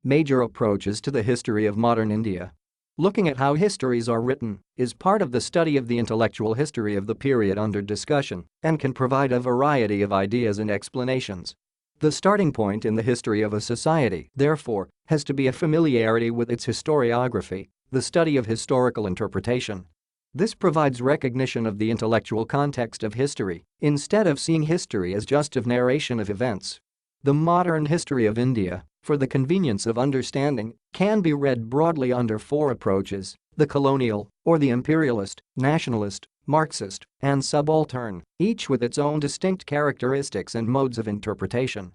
Major approaches to the history of modern India. Looking at how histories are written is part of the study of the intellectual history of the period under discussion and can provide a variety of ideas and explanations. The starting point in the history of a society, therefore, has to be a familiarity with its historiography, the study of historical interpretation. This provides recognition of the intellectual context of history, instead of seeing history as just a narration of events. The modern history of India, for the convenience of understanding, can be read broadly under four approaches: the colonial, or the imperialist, nationalist, Marxist, and subaltern, each with its own distinct characteristics and modes of interpretation.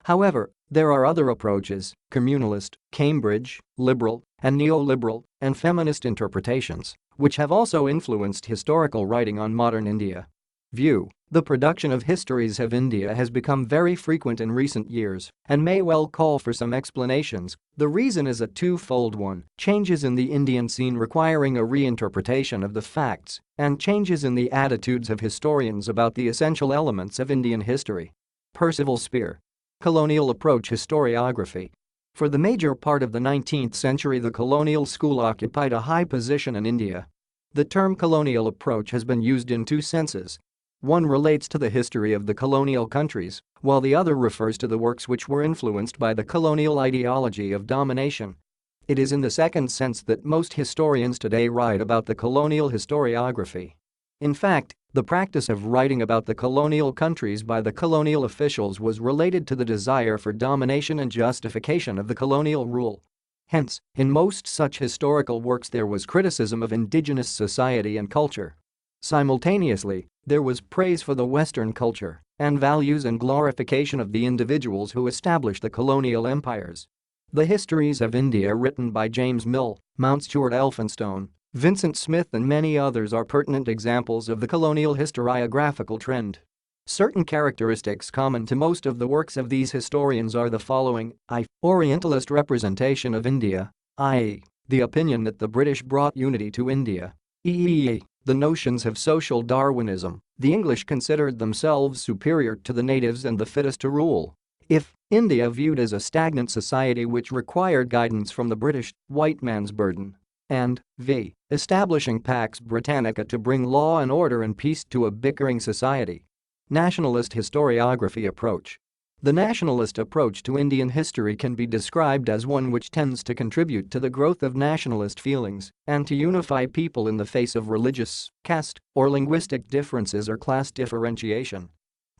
However, there are other approaches: communalist, Cambridge, liberal, and neoliberal, and feminist interpretations, which have also influenced historical writing on modern India. View: the production of histories of India has become very frequent in recent years and may well call for some explanations. The reason is a twofold one: changes in the Indian scene requiring a reinterpretation of the facts, and changes in the attitudes of historians about the essential elements of Indian history. Percival Spear. Colonial approach historiography. For the major part of the 19th century, the colonial school occupied a high position in India. The term colonial approach has been used in two senses. One relates to the history of the colonial countries, while the other refers to the works which were influenced by the colonial ideology of domination. It is in the second sense that most historians today write about the colonial historiography. In fact, the practice of writing about the colonial countries by the colonial officials was related to the desire for domination and justification of the colonial rule. Hence, in most such historical works there was criticism of indigenous society and culture. Simultaneously, there was praise for the Western culture and values and glorification of the individuals who established the colonial empires. The histories of India written by James Mill, Mountstuart Elphinstone, Vincent Smith and many others are pertinent examples of the colonial historiographical trend. Certain characteristics common to most of the works of these historians are the following: Orientalist representation of India, i.e., the opinion that the British brought unity to India, e.e., the notions of social Darwinism, the English considered themselves superior to the natives and the fittest to rule. If India viewed as a stagnant society which required guidance from the British, white man's burden. And v. establishing Pax Britannica to bring law and order and peace to a bickering society. Nationalist historiography approach. The nationalist approach to Indian history can be described as one which tends to contribute to the growth of nationalist feelings and to unify people in the face of religious, caste, or linguistic differences or class differentiation.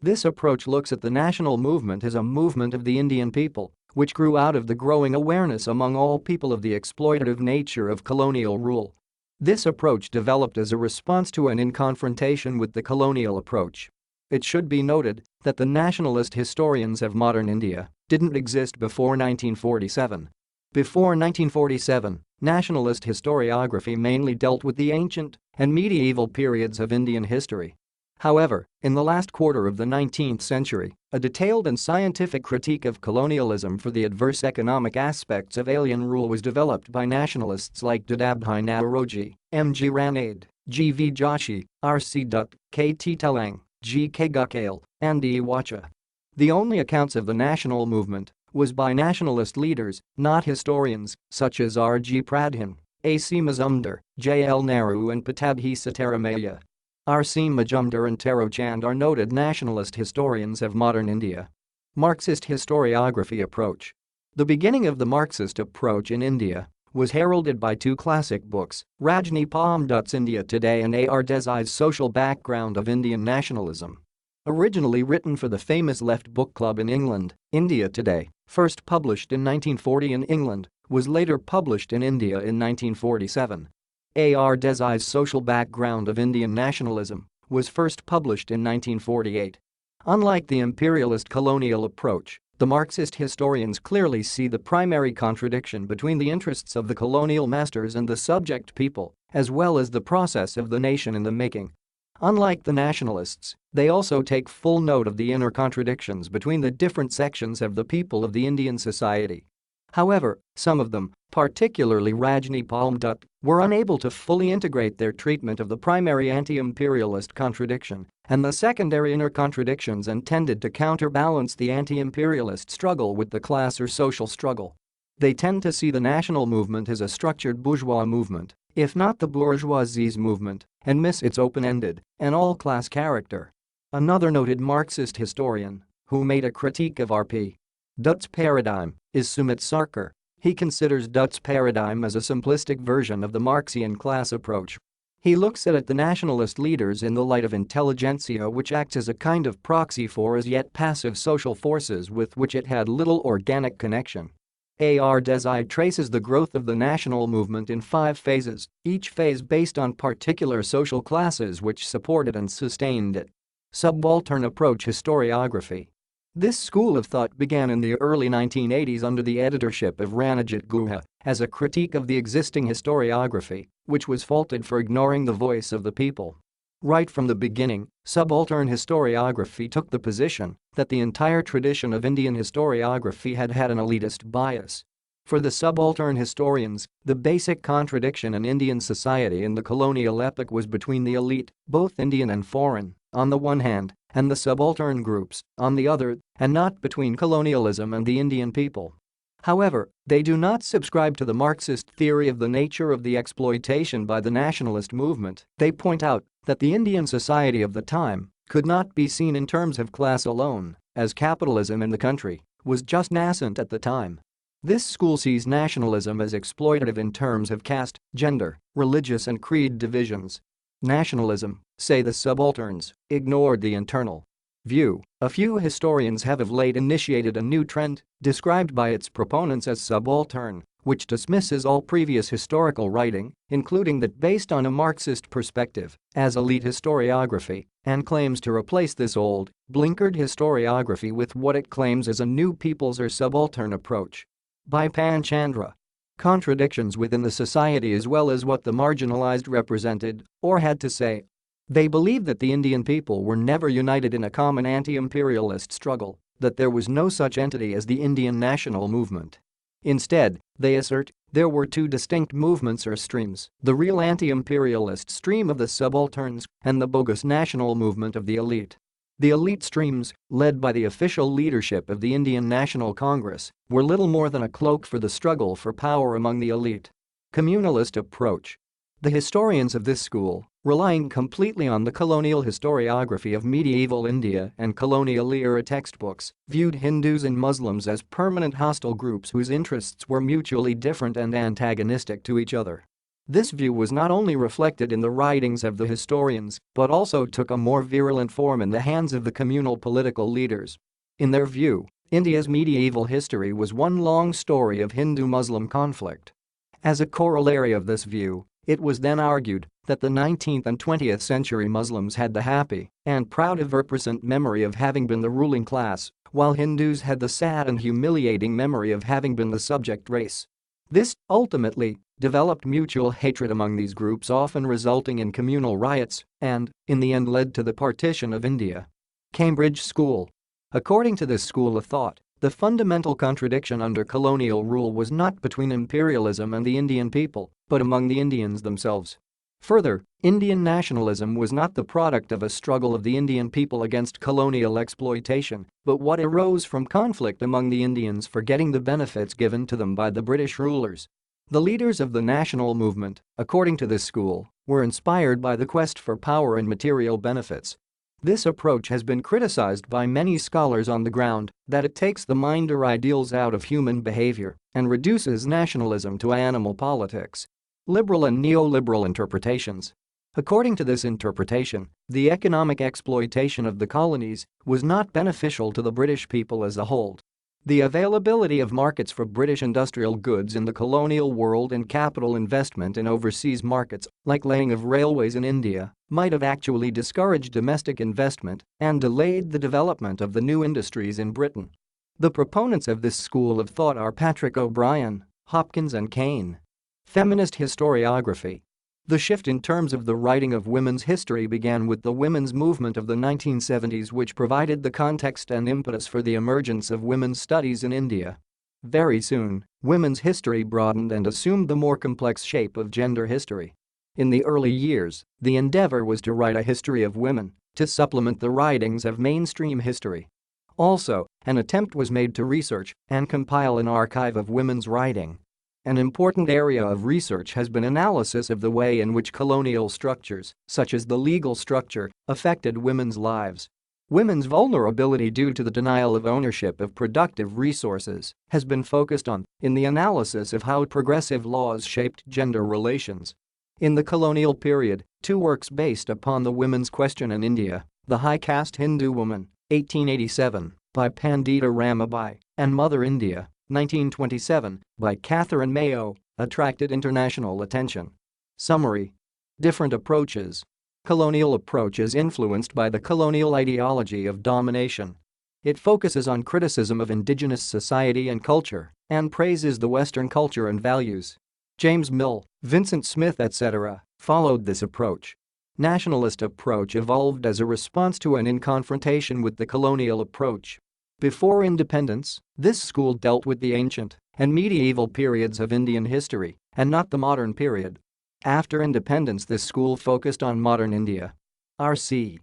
This approach looks at the national movement as a movement of the Indian people, which grew out of the growing awareness among all people of the exploitative nature of colonial rule. This approach developed as a response to and in confrontation with the colonial approach. It should be noted that the nationalist historians of modern India didn't exist before 1947. Before 1947, nationalist historiography mainly dealt with the ancient and medieval periods of Indian history. However, in the last quarter of the 19th century, a detailed and scientific critique of colonialism for the adverse economic aspects of alien rule was developed by nationalists like Dadabhai Naoroji, M. G. Ranade, G. V. Joshi, R. C. Dutt, K. T. Telang, G. K. Gukale, and D. Wacha. The only accounts of the national movement was by nationalist leaders, not historians, such as R. G. Pradhan, A. C. Mazumdar, J. L. Nehru and Patabhi Sitaramaiah. R. C. Majumdar and Taro Chand are noted nationalist historians of modern India. Marxist historiography approach. The beginning of the Marxist approach in India was heralded by two classic books, Rajni Palmdutt's India Today and A. R. Desai's Social Background of Indian Nationalism. Originally written for the famous Left Book Club in England, India Today, first published in 1940 in England, was later published in India in 1947. A. R. Desai's Social Background of Indian Nationalism was first published in 1948. Unlike the imperialist colonial approach, the Marxist historians clearly see the primary contradiction between the interests of the colonial masters and the subject people, as well as the process of the nation in the making. Unlike the nationalists, they also take full note of the inner contradictions between the different sections of the people of the Indian society. However, some of them, particularly Rajni Palmdutt, were unable to fully integrate their treatment of the primary anti-imperialist contradiction and the secondary inner contradictions and tended to counterbalance the anti-imperialist struggle with the class or social struggle. They tend to see the national movement as a structured bourgeois movement, if not the bourgeoisie's movement, and miss its open-ended and all-class character. Another noted Marxist historian, who made a critique of R.P. Dutt's paradigm, is Sumit Sarkar. He considers Dutt's paradigm as a simplistic version of the Marxian class approach. He looks at the nationalist leaders in the light of intelligentsia, which acts as a kind of proxy for as yet passive social forces with which it had little organic connection. A.R. Desai traces the growth of the national movement in 5 phases, each phase based on particular social classes which supported and sustained it. Subaltern approach historiography. This school of thought began in the early 1980s under the editorship of Ranajit Guha as a critique of the existing historiography, which was faulted for ignoring the voice of the people. Right from the beginning, subaltern historiography took the position that the entire tradition of Indian historiography had an elitist bias. For the subaltern historians, the basic contradiction in Indian society in the colonial epoch was between the elite, both Indian and foreign, on the one hand, and the subaltern groups, on the other, and not between colonialism and the Indian people. However, they do not subscribe to the Marxist theory of the nature of the exploitation by the nationalist movement. They point out that the Indian society of the time could not be seen in terms of class alone, as capitalism in the country was just nascent at the time. This school sees nationalism as exploitative in terms of caste, gender, religious and creed divisions. Nationalism, say the subalterns, ignored the internal view. A few historians have of late initiated a new trend, described by its proponents as subaltern, which dismisses all previous historical writing, including that based on a Marxist perspective, as elite historiography, and claims to replace this old, blinkered historiography with what it claims as a new people's or subaltern approach. Bipan Chandra. Contradictions within the society as well as what the marginalized represented or had to say. They believe that the Indian people were never united in a common anti-imperialist struggle, that there was no such entity as the Indian national movement. Instead, they assert, there were 2 distinct movements or streams, the real anti-imperialist stream of the subalterns and the bogus national movement of the elite. The elite streams, led by the official leadership of the Indian National Congress, were little more than a cloak for the struggle for power among the elite. Communalist approach. The historians of this school, relying completely on the colonial historiography of medieval India and colonial-era textbooks, viewed Hindus and Muslims as permanent hostile groups whose interests were mutually different and antagonistic to each other. This view was not only reflected in the writings of the historians but also took a more virulent form in the hands of the communal political leaders. In their view, India's medieval history was one long story of Hindu-Muslim conflict. As a corollary of this view, it was then argued that the 19th and 20th century Muslims had the happy and proud ever-present memory of having been the ruling class, while Hindus had the sad and humiliating memory of having been the subject race. This, ultimately, developed mutual hatred among these groups, often resulting in communal riots and, in the end, led to the partition of India. Cambridge School. According to this school of thought, the fundamental contradiction under colonial rule was not between imperialism and the Indian people, but among the Indians themselves. Further, Indian nationalism was not the product of a struggle of the Indian people against colonial exploitation, but what arose from conflict among the Indians for getting the benefits given to them by the British rulers. The leaders of the national movement, according to this school, were inspired by the quest for power and material benefits. This approach has been criticized by many scholars on the ground that it takes the mind or ideals out of human behavior and reduces nationalism to animal politics. Liberal and neoliberal interpretations. According to this interpretation, the economic exploitation of the colonies was not beneficial to the British people as a whole. The availability of markets for British industrial goods in the colonial world and capital investment in overseas markets, like laying of railways in India, might have actually discouraged domestic investment and delayed the development of the new industries in Britain. The proponents of this school of thought are Patrick O'Brien, Hopkins and Kane. Feminist historiography. The shift in terms of the writing of women's history began with the women's movement of the 1970s, which provided the context and impetus for the emergence of women's studies in India. Very soon, women's history broadened and assumed the more complex shape of gender history. In the early years, the endeavor was to write a history of women, to supplement the writings of mainstream history. Also, an attempt was made to research and compile an archive of women's writing. An important area of research has been analysis of the way in which colonial structures, such as the legal structure, affected women's lives. Women's vulnerability due to the denial of ownership of productive resources has been focused on in the analysis of how progressive laws shaped gender relations. In the colonial period, two works based upon the women's question in India, The High Caste Hindu Woman, 1887, by Pandita Ramabai, and Mother India, 1927, by Catherine Mayo, attracted international attention. Summary. Different approaches. Colonial approach is influenced by the colonial ideology of domination. It focuses on criticism of indigenous society and culture and praises the Western culture and values. James Mill, Vincent Smith etc. followed this approach. Nationalist approach evolved as a response to and in confrontation with the colonial approach. Before independence, this school dealt with the ancient and medieval periods of Indian history and not the modern period. After independence, this school focused on modern India. R.C.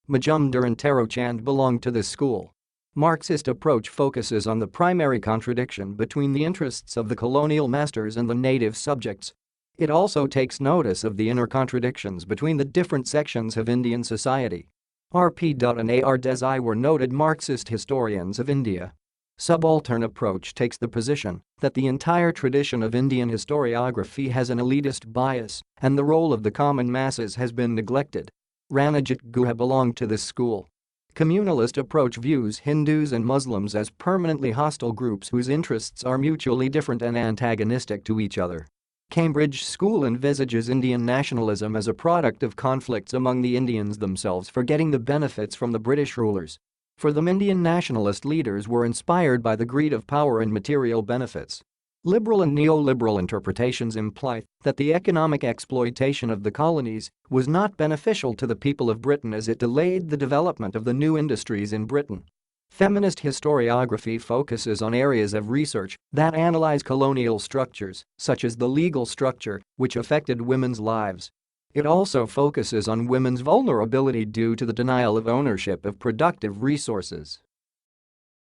Majumdar and Tarochand belonged to this school. Marxist approach focuses on the primary contradiction between the interests of the colonial masters and the native subjects. It also takes notice of the inner contradictions between the different sections of Indian society. R.P. and A.R. Desai were noted Marxist historians of India. Subaltern approach takes the position that the entire tradition of Indian historiography has an elitist bias and the role of the common masses has been neglected. Ranajit Guha belonged to this school. Communalist approach views Hindus and Muslims as permanently hostile groups whose interests are mutually different and antagonistic to each other. Cambridge School envisages Indian nationalism as a product of conflicts among the Indians themselves for getting the benefits from the British rulers. For them, Indian nationalist leaders were inspired by the greed of power and material benefits. Liberal and neoliberal interpretations imply that the economic exploitation of the colonies was not beneficial to the people of Britain as it delayed the development of the new industries in Britain. Feminist historiography focuses on areas of research that analyze colonial structures, such as the legal structure, which affected women's lives. It also focuses on women's vulnerability due to the denial of ownership of productive resources.